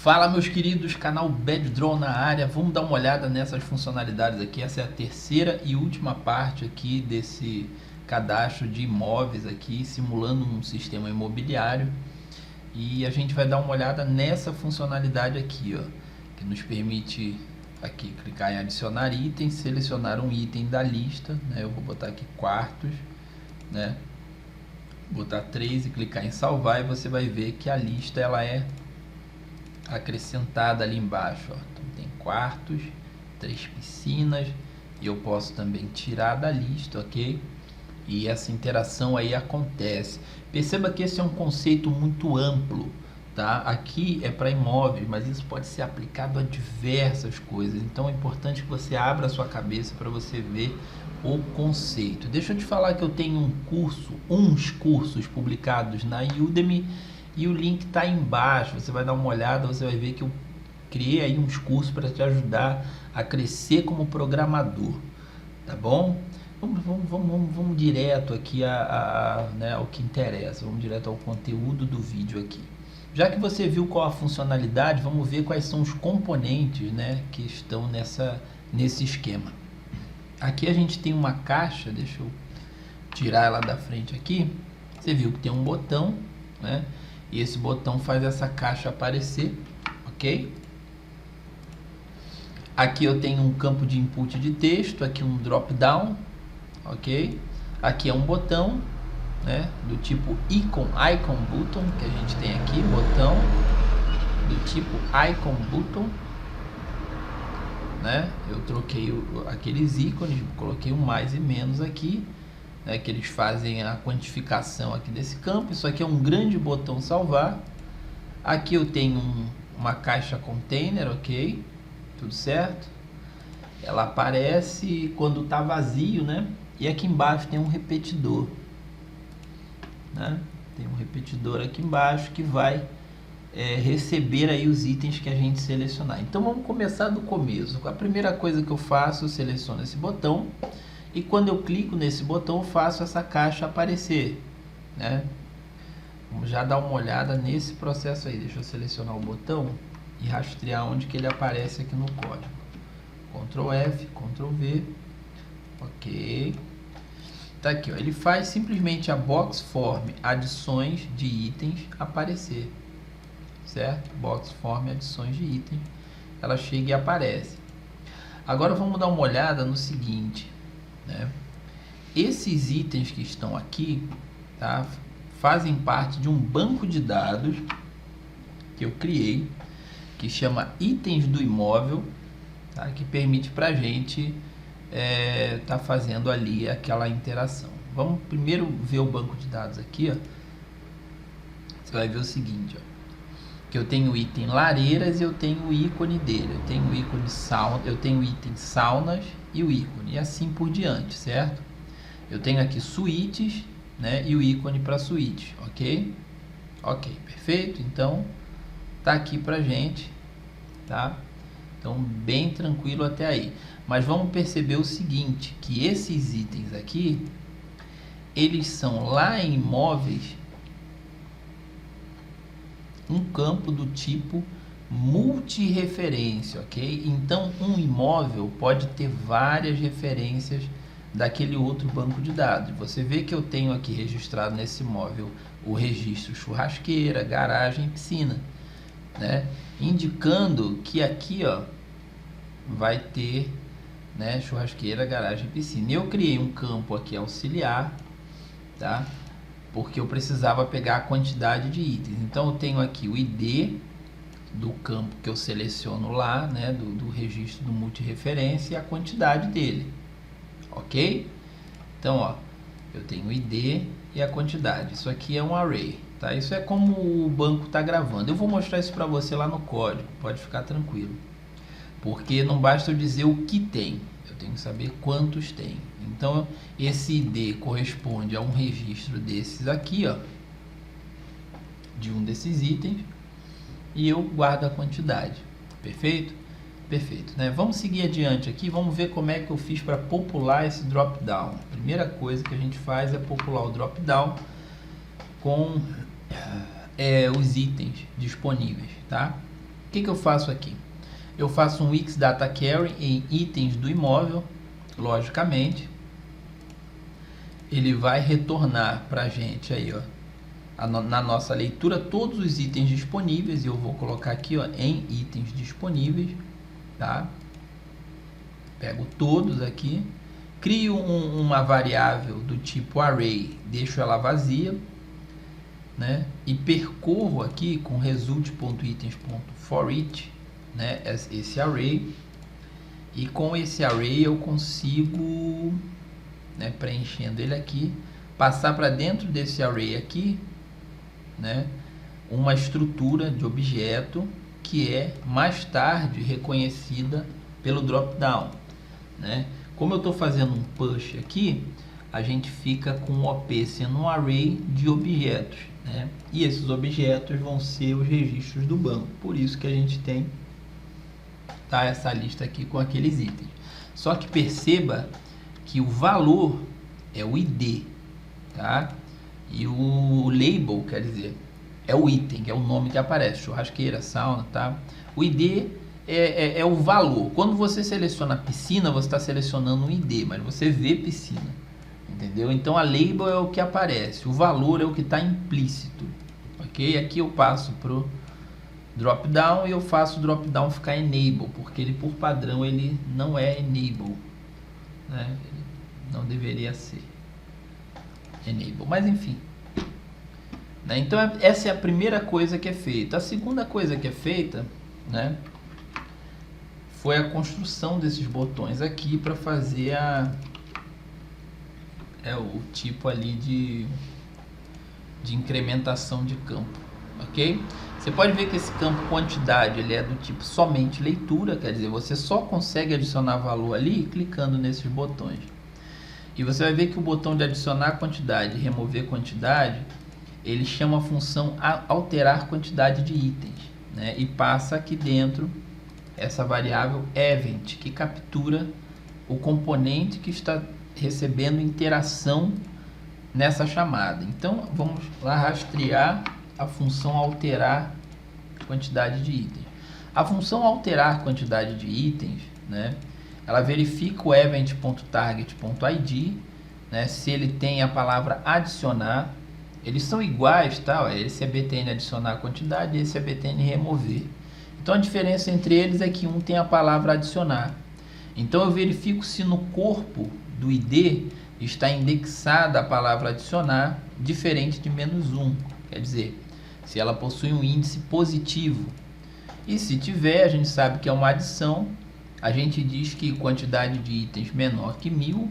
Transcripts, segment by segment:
Fala, meus queridos, canal Bad Draw na área. Vamos dar uma olhada nessas funcionalidades aqui. Essa é a terceira e última parte aqui desse cadastro de imóveis aqui, simulando um sistema imobiliário. E a gente vai dar uma olhada nessa funcionalidade aqui, ó, que nos permite aqui clicar em adicionar itens, selecionar um item da lista, né? Eu vou botar aqui quartos, né? Botar 3 e clicar em salvar, e você vai ver que a lista ela é acrescentada ali embaixo, ó. Então tem quartos, 3 piscinas, e eu posso também tirar da lista, ok? E essa interação aí acontece. Perceba que esse é um conceito muito amplo, tá? Aqui é para imóveis, mas isso pode ser aplicado a diversas coisas. Então é importante que você abra a sua cabeça para você ver o conceito. Deixa eu te falar que eu tenho uns cursos publicados na Udemy, e o link está aí embaixo. Você vai dar uma olhada, você vai ver que eu criei aí uns cursos para te ajudar a crescer como programador, tá bom? Vamos direto aqui né, ao que interessa, vamos direto ao conteúdo do vídeo aqui. Já que você viu qual a funcionalidade, vamos ver quais são os componentes, né, que estão nesse esquema. Aqui a gente tem uma caixa, deixa eu tirar ela da frente aqui. Você viu que tem um botão, né? E esse botão faz essa caixa aparecer, ok? Aqui eu tenho um campo de input de texto, aqui um drop down, ok? Aqui é um botão, né, do tipo icon button, que a gente tem aqui, botão do tipo icon button, né? Eu troquei aqueles ícones, coloquei um mais e menos aqui, né, que eles fazem a quantificação aqui desse campo. Isso aqui é um grande botão salvar. Aqui eu tenho uma caixa container, ok? Tudo certo? Ela aparece quando está vazio, né? E aqui embaixo tem um repetidor, né? Tem um repetidor aqui embaixo que vai receber aí os itens que a gente selecionar. Então vamos começar do começo. A primeira coisa que eu faço, eu seleciono esse botão, e quando eu clico nesse botão eu faço essa caixa aparecer, né? Vamos já dar uma olhada nesse processo aí. Deixa eu selecionar o botão e rastrear onde que ele aparece aqui no código. Ctrl F, Ctrl V, ok. Tá aqui, ó. Ele faz simplesmente a box form adições de itens aparecer, certo? Box form adições de itens, ela chega e aparece. Agora vamos dar uma olhada no seguinte, né? Esses itens que estão aqui, tá, fazem parte de um banco de dados que eu criei, que chama itens do imóvel, tá, que permite para a gente tá fazendo ali aquela interação. Vamos primeiro ver o banco de dados aqui, ó. Você vai ver o seguinte, ó, que eu tenho o item lareiras e eu tenho o ícone dele. Eu tenho o ícone sauna, eu tenho o item saunas e o ícone, e assim por diante, certo? Eu tenho aqui suítes, né, e o ícone para suítes, ok? Ok, perfeito. Então tá aqui pra gente, tá? Então bem tranquilo até aí. Mas vamos perceber o seguinte, que esses itens aqui, eles são lá em imóveis um campo do tipo multireferência, ok? Então um imóvel pode ter várias referências daquele outro banco de dados. Você vê que eu tenho aqui registrado nesse imóvel o registro churrasqueira, garagem, piscina, né? Indicando que aqui, ó, vai ter, né, churrasqueira, garagem, piscina. Eu criei um campo aqui auxiliar, tá? Porque eu precisava pegar a quantidade de itens. Então eu tenho aqui o ID do campo que eu seleciono lá, né, do registro do multireferência, e a quantidade dele, ok? Então, ó, eu tenho o ID e a quantidade. Isso aqui é um array, tá? Isso é como o banco está gravando. Eu vou mostrar isso para você lá no código, pode ficar tranquilo, porque não basta eu dizer o que tem, eu tenho que saber quantos tem. Então esse ID corresponde a um registro desses aqui, ó, de um desses itens, e eu guardo a quantidade. Perfeito? Perfeito, né? Vamos seguir adiante aqui, vamos ver como é que eu fiz para popular esse drop down. A primeira coisa que a gente faz é popular o drop down com os itens disponíveis, tá? O que eu faço aqui? Eu faço um xDataQuery em itens do imóvel, logicamente. Ele vai retornar para a gente aí, ó, na nossa leitura, todos os itens disponíveis. E eu vou colocar aqui, ó, em itens disponíveis, tá? Pego todos aqui, crio uma variável do tipo array, deixo ela vazia, né? E percorro aqui com result.itens.forEach, né, esse array, e com esse array eu consigo, né, preenchendo ele aqui, passar para dentro desse array aqui, né, uma estrutura de objeto que é mais tarde reconhecida pelo drop-down, né? Como eu estou fazendo um push aqui, a gente fica com o OP sendo um array de objetos, né? E esses objetos vão ser os registros do banco. Por isso que a gente tem, tá, essa lista aqui com aqueles itens. Só que perceba que o valor é o ID, tá? E o label, quer dizer, é o item, é o nome que aparece, churrasqueira, sauna, tá? O ID é o valor. Quando você seleciona piscina, você está selecionando um ID, mas você vê piscina, entendeu? Então a label é o que aparece, o valor é o que está implícito, ok? Aqui eu passo pro drop down e eu faço o drop down ficar enable, porque ele por padrão ele não é enable, né? Ele não deveria ser enable, mas enfim, né? Então essa é a primeira coisa que é feita. A segunda coisa que é feita, né, foi a construção desses botões aqui para fazer o tipo ali de incrementação de campo, ok? Você pode ver que esse campo quantidade ele é do tipo somente leitura, quer dizer, você só consegue adicionar valor ali clicando nesses botões. E você vai ver que o botão de adicionar quantidade e remover quantidade, ele chama a função alterar quantidade de itens, né? E passa aqui dentro essa variável event, que captura o componente que está recebendo interação nessa chamada. Então vamos lá rastrear a função alterar quantidade de itens. A função alterar quantidade de itens, né, ela verifica o event.target.id, né, se ele tem a palavra adicionar. Eles são iguais, tá? Esse é btn adicionar quantidade, esse é btn remover. Então a diferença entre eles é que um tem a palavra adicionar. Então eu verifico se no corpo do ID está indexada a palavra adicionar diferente de -1. Quer dizer, se ela possui um índice positivo. E se tiver, a gente sabe que é uma adição. A gente diz que quantidade de itens menor que 1000,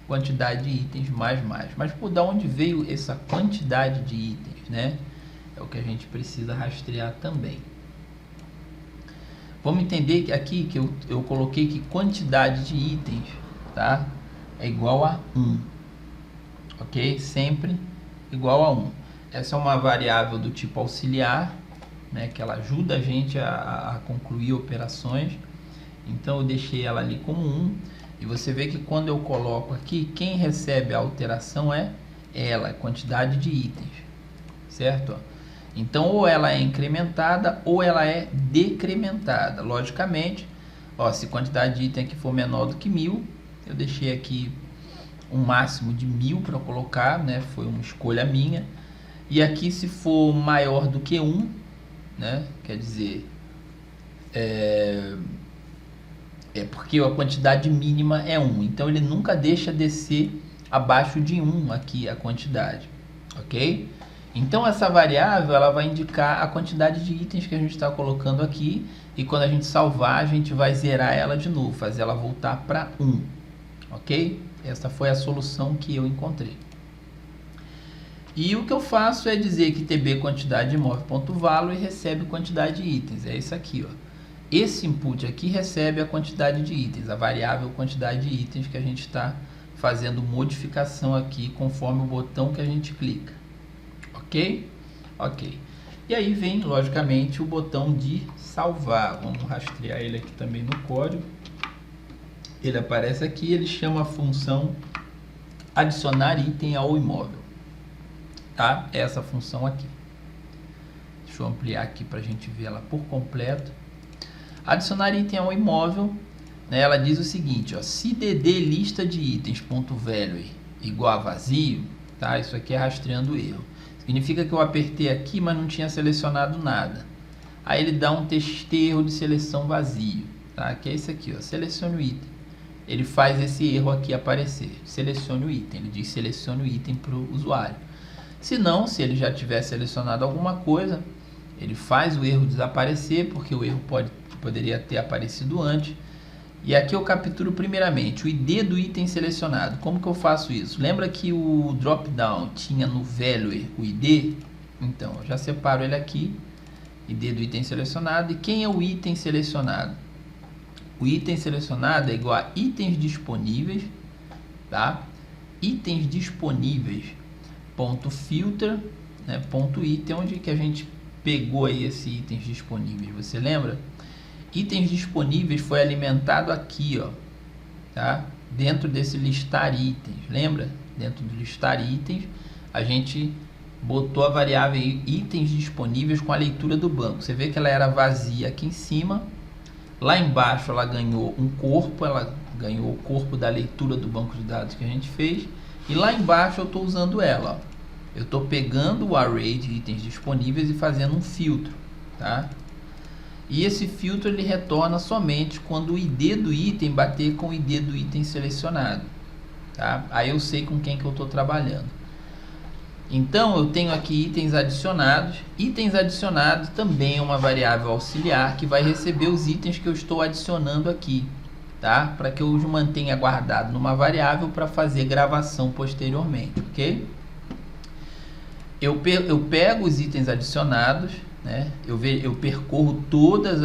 quantidade de itens mais. Mas por da onde veio essa quantidade de itens, né? É o que a gente precisa rastrear também. Vamos entender aqui que eu coloquei que quantidade de itens, tá, é igual a 1, ok? Sempre igual a 1. Essa é uma variável do tipo auxiliar, né, que ela ajuda a gente a concluir operações. Então eu deixei ela ali como 1. E você vê que quando eu coloco aqui, quem recebe a alteração é ela, quantidade de itens, certo? Então, ou ela é incrementada ou ela é decrementada. Logicamente, ó, se a quantidade de item aqui for menor do que 1000, eu deixei aqui um máximo de 1000 para colocar, né? Foi uma escolha minha. E aqui, se for maior do que 1, né? Quer dizer, é porque a quantidade mínima é 1. Então, ele nunca deixa descer abaixo de 1 aqui a quantidade, ok? Então essa variável ela vai indicar a quantidade de itens que a gente está colocando aqui, e quando a gente salvar a gente vai zerar ela de novo, fazer ela voltar para 1, ok? Essa foi a solução que eu encontrei. E o que eu faço é dizer que tb quantidade de imóvel.value recebe quantidade de itens, é isso aqui, ó. Esse input aqui recebe a quantidade de itens, a variável quantidade de itens que a gente está fazendo modificação aqui conforme o botão que a gente clica. Ok? Ok. E aí vem, logicamente, o botão de salvar. Vamos rastrear ele aqui também no código. Ele aparece aqui, ele chama a função adicionar item ao imóvel. Tá? Essa função aqui. Deixa eu ampliar aqui para a gente ver ela por completo. Adicionar item ao imóvel, né? Ela diz o seguinte, ó, se dd lista de itens ponto value igual a vazio, tá? Isso aqui é rastreando o erro. Significa que eu apertei aqui, mas não tinha selecionado nada. Aí ele dá um texto erro de seleção vazio, tá? Que é esse aqui, ó, selecione o item. Ele faz esse erro aqui aparecer. Selecione o item. Ele diz selecione o item para o usuário. Se não, se ele já tiver selecionado alguma coisa, ele faz o erro desaparecer, porque o erro poderia ter aparecido antes. E aqui eu capturo primeiramente o ID do item selecionado. Como que eu faço isso? Lembra que o drop-down tinha no value o ID? Então, eu já separo ele aqui. ID do item selecionado. E quem é o item selecionado? O item selecionado é igual a itens disponíveis, tá? Itens disponíveis, ponto filter, né? Ponto item, onde que a gente pegou aí esse itens disponíveis, você lembra? Itens disponíveis foi alimentado aqui, ó, tá? Dentro desse listar itens, lembra? Dentro do listar itens, a gente botou a variável itens disponíveis com a leitura do banco. Você vê que ela era vazia aqui em cima. Lá embaixo ela ganhou um corpo, ela ganhou o corpo da leitura do banco de dados que a gente fez. E lá embaixo eu estou usando ela, ó. Eu estou pegando o array de itens disponíveis e fazendo um filtro, tá? E esse filtro ele retorna somente quando o ID do item bater com o ID do item selecionado, tá? Aí eu sei com quem que eu estou trabalhando. Então eu tenho aqui itens adicionados. Itens adicionados também é uma variável auxiliar que vai receber os itens que eu estou adicionando aqui, tá? Para que eu os mantenha guardado numa variável para fazer gravação posteriormente, ok? Eu pego os itens adicionados, né? Eu percorro todas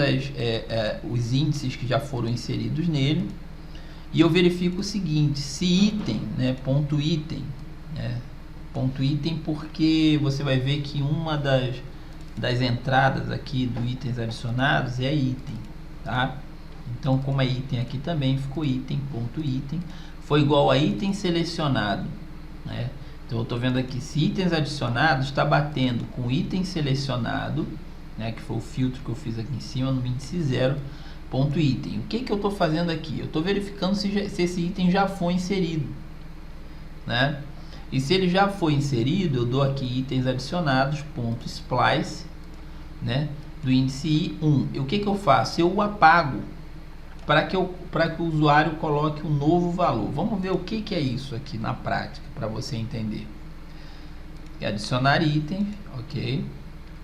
os índices que já foram inseridos nele e eu verifico o seguinte: se item, né? Ponto item, né? Ponto item, porque você vai ver que uma das entradas aqui do itens adicionados é item, tá? Então, como é item aqui também, ficou item, ponto item, foi igual a item selecionado, né? Então, eu estou vendo aqui, se itens adicionados está batendo com item selecionado, né? Que foi o filtro que eu fiz aqui em cima no índice 0, ponto item. O que que eu estou fazendo aqui? Eu estou verificando se esse item já foi inserido, né? E se ele já foi inserido, eu dou aqui itens adicionados, ponto splice, né, do índice 1. E o que que eu faço? Eu o apago para que o usuário coloque um novo valor. Vamos ver o que que é isso aqui na prática, para você entender. Adicionar itens, ok.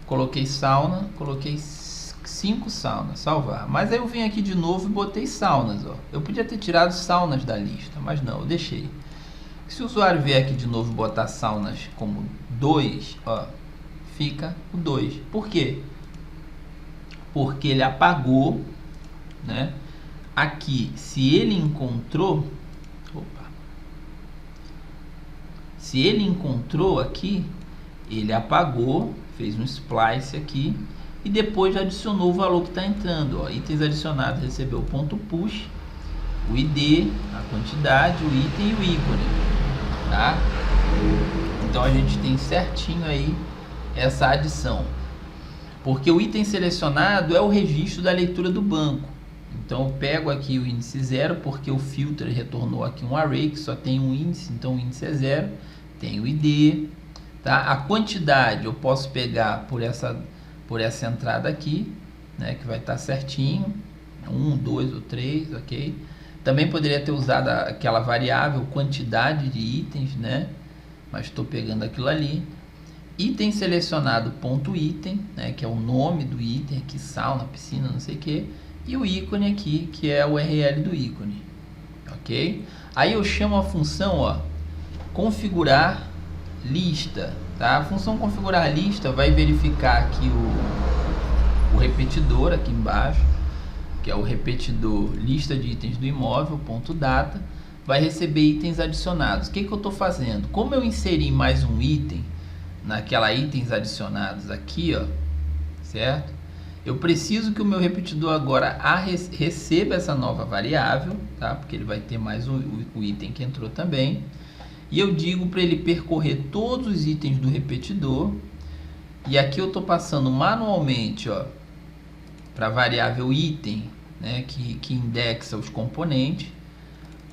Coloquei sauna, coloquei 5 saunas, salvar. Mas aí eu vim aqui de novo e botei saunas, ó. Eu podia ter tirado saunas da lista, mas não, eu deixei. Se o usuário vier aqui de novo e botar saunas como 2, ó, fica o 2. Por quê? Porque ele apagou, né? Aqui, se ele encontrou, se ele encontrou aqui, ele apagou, fez um splice aqui e depois adicionou o valor que está entrando, ó. Itens adicionados recebeu o ponto push, o ID, a quantidade, o item e o ícone, tá? Então a gente tem certinho aí essa adição, porque o item selecionado é o registro da leitura do banco. Então eu pego aqui o índice 0, porque o filter retornou aqui um array que só tem um índice, então o índice é 0, tem o ID, tá? A quantidade eu posso pegar por essa entrada aqui, né, que vai estar certinho, 1, 2 ou 3, ok? Também poderia ter usado aquela variável quantidade de itens, né? Mas estou pegando aquilo ali. Item selecionado ponto item, né? Que é o nome do item aqui, sauna, piscina, não sei o que. E o ícone aqui, que é o URL do ícone, ok? Aí eu chamo a função, ó, configurar lista, tá? A função configurar lista vai verificar aqui o repetidor aqui embaixo, que é o repetidor lista de itens do imóvel, ponto data, vai receber itens adicionados. O que que eu estou fazendo? Como eu inseri mais um item naquela itens adicionados aqui, ó, certo? Eu preciso que o meu repetidor agora receba essa nova variável, tá? Porque ele vai ter mais o item que entrou também. E eu digo para ele percorrer todos os itens do repetidor E aqui eu estou passando manualmente, ó, para a variável item, né, que indexa os componentes.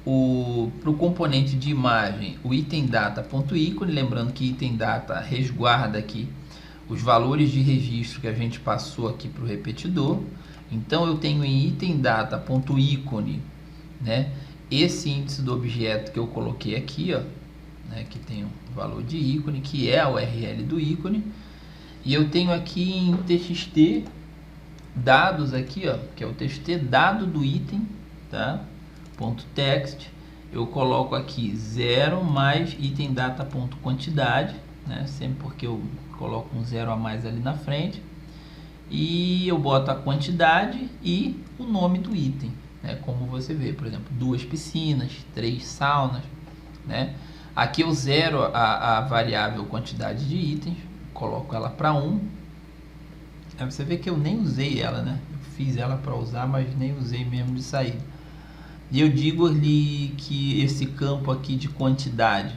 Para o componente de imagem, o item data.ícone, lembrando que item data resguarda aqui os valores de registro que a gente passou aqui para o repetidor. Então eu tenho em item data.ícone, né, esse índice do objeto que eu coloquei aqui, ó, né, que tem o valor de ícone, que é a URL do ícone. E eu tenho aqui em txt dados aqui, ó, que é o txt dado do item, tá? .text, eu coloco aqui 0 mais item data.quantidade, né? Sempre porque eu coloco um 0 a mais ali na frente. E eu boto a quantidade e o nome do item, né? Como você vê, por exemplo, 2 piscinas, 3 saunas, né? Aqui eu zero a variável quantidade de itens, coloco ela para 1. Aí você vê que eu nem usei ela, né? Eu fiz ela para usar, mas nem usei mesmo de saída. E eu digo ali que esse campo aqui de quantidade,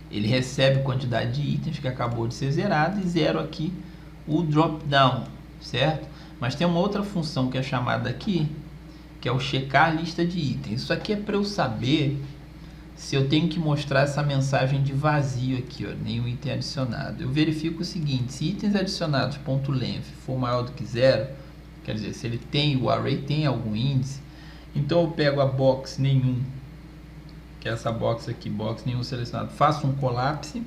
ele recebe quantidade de itens que acabou de ser zerado, e zero aqui o drop down, certo? Mas tem uma outra função que é chamada aqui, que é o checar lista de itens. Isso aqui é para eu saber se eu tenho que mostrar essa mensagem de vazio aqui, ó, nenhum item adicionado. Eu verifico o seguinte: se itens adicionados .length for maior do que 0, quer dizer, se ele tem, o array tem algum índice, então eu pego a box nenhum, que é essa box aqui, box nenhum selecionado, faço um collapse,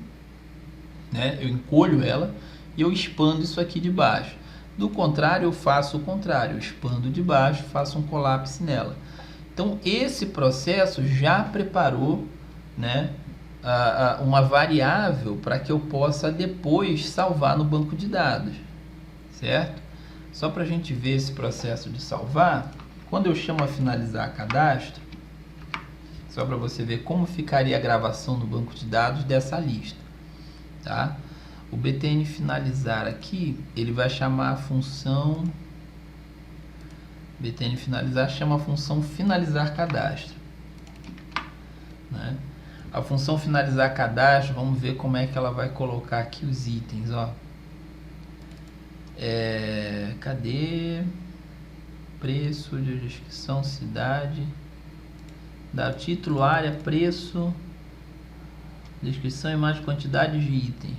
né? Eu encolho ela e eu expando isso aqui de baixo. Do contrário, eu faço o contrário, eu expando de baixo, faço um collapse nela. Então esse processo já preparou, né, uma variável para que eu possa depois salvar no banco de dados, certo? Só para a gente ver esse processo de salvar, quando eu chamo a finalizar cadastro, só para você ver como ficaria a gravação no banco de dados dessa lista, tá? O btn finalizar aqui, ele vai chamar a função btn finalizar, chama a função finalizar cadastro, né? A função finalizar cadastro, vamos ver como é que ela vai colocar aqui os itens, ó. Cadê? Preço, de descrição, cidade, dá título, área, preço, descrição, imagem, quantidade de itens.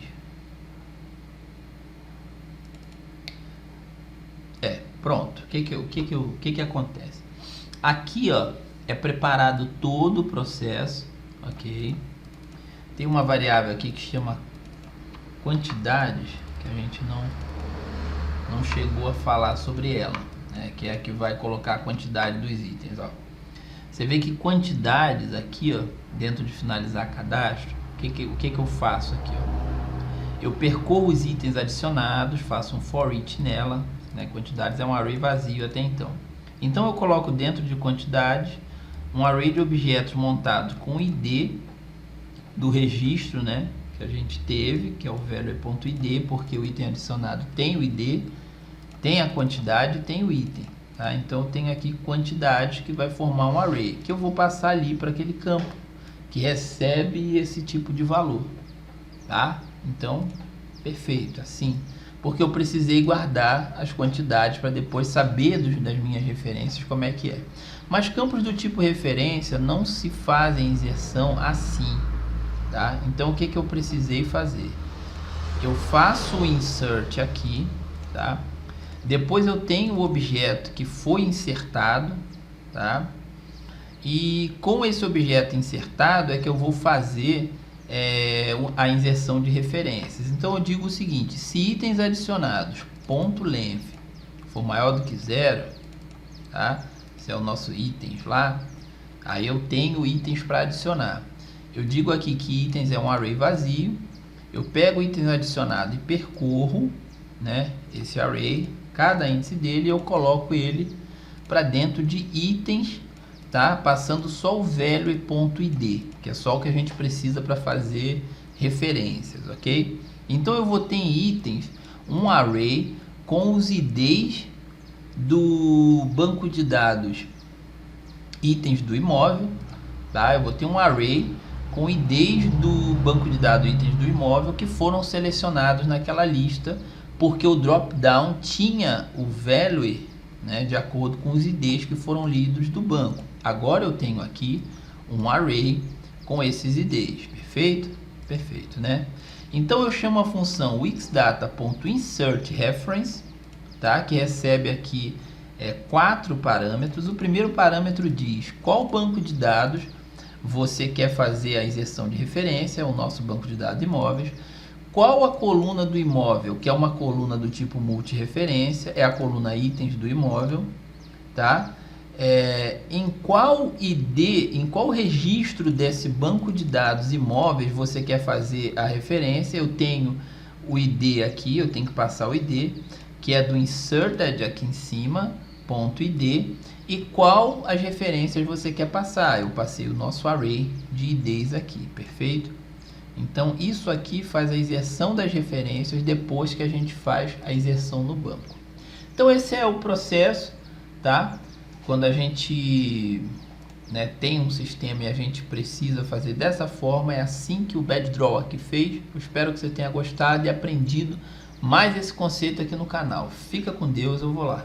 Pronto. O que acontece? Aqui, ó, é preparado todo o processo, ok? Tem uma variável aqui que chama quantidades, que a gente não chegou a falar sobre ela, né? Que é a que vai colocar a quantidade dos itens, ó. Você vê que quantidades aqui, ó, dentro de finalizar cadastro, o que eu faço aqui, ó? Eu percorro os itens adicionados, faço um for each nela, né? Quantidades é um array vazio até então. Então eu coloco dentro de quantidades um array de objetos montados com o ID do registro, né, que a gente teve, que é o value.id, porque o item adicionado tem o ID, tem a quantidade, tem o item, tá? Então eu tenho aqui quantidades que vai formar um array, que eu vou passar ali para aquele campo que recebe esse tipo de valor, tá? Então, perfeito, assim, porque eu precisei guardar as quantidades para depois saber das minhas referências como é que é. Mas campos do tipo referência não se fazem inserção assim, tá? Então o que eu precisei fazer? Eu faço o insert aqui, tá? Depois eu tenho o objeto que foi insertado, tá? E com esse objeto insertado é que eu vou fazer a inserção de referências. Então eu digo o seguinte: se itens adicionados .length for maior do que 0, tá? Esse é o nosso itens lá. Aí eu tenho itens para adicionar. Eu digo aqui que itens é um array vazio. Eu pego o item adicionado e percorro, né, esse array, cada índice dele, eu coloco ele para dentro de itens, tá? Passando só o value.id, que é só o que a gente precisa para fazer referências, ok? Então eu vou ter em itens um array com os IDs do banco de dados itens do imóvel, tá? Eu vou ter um array com IDs do banco de dados itens do imóvel que foram selecionados naquela lista porque o drop-down tinha o value, né, de acordo com os IDs que foram lidos do banco. Agora eu tenho aqui um array com esses IDs, perfeito? Perfeito, né? Então eu chamo a função wixdata.insertReference, tá? Que recebe aqui 4 parâmetros. O primeiro parâmetro diz qual banco de dados você quer fazer a inserção de referência, o nosso banco de dados imóveis. Qual a coluna do imóvel, que é uma coluna do tipo multireferência, é a coluna itens do imóvel, tá? Em qual ID, em qual registro desse banco de dados imóveis você quer fazer a referência? Eu tenho o ID aqui, eu tenho que passar o ID, que é do inserted aqui em cima, ponto ID, e qual as referências você quer passar. Eu passei o nosso array de IDs aqui, perfeito? Então isso aqui faz a inserção das referências depois que a gente faz a inserção no banco. Então esse é o processo, tá? Quando a gente, né, tem um sistema e a gente precisa fazer dessa forma, é assim que o BadDraw aqui fez. Eu espero que você tenha gostado e aprendido mais esse conceito aqui no canal. Fica com Deus, eu vou lá.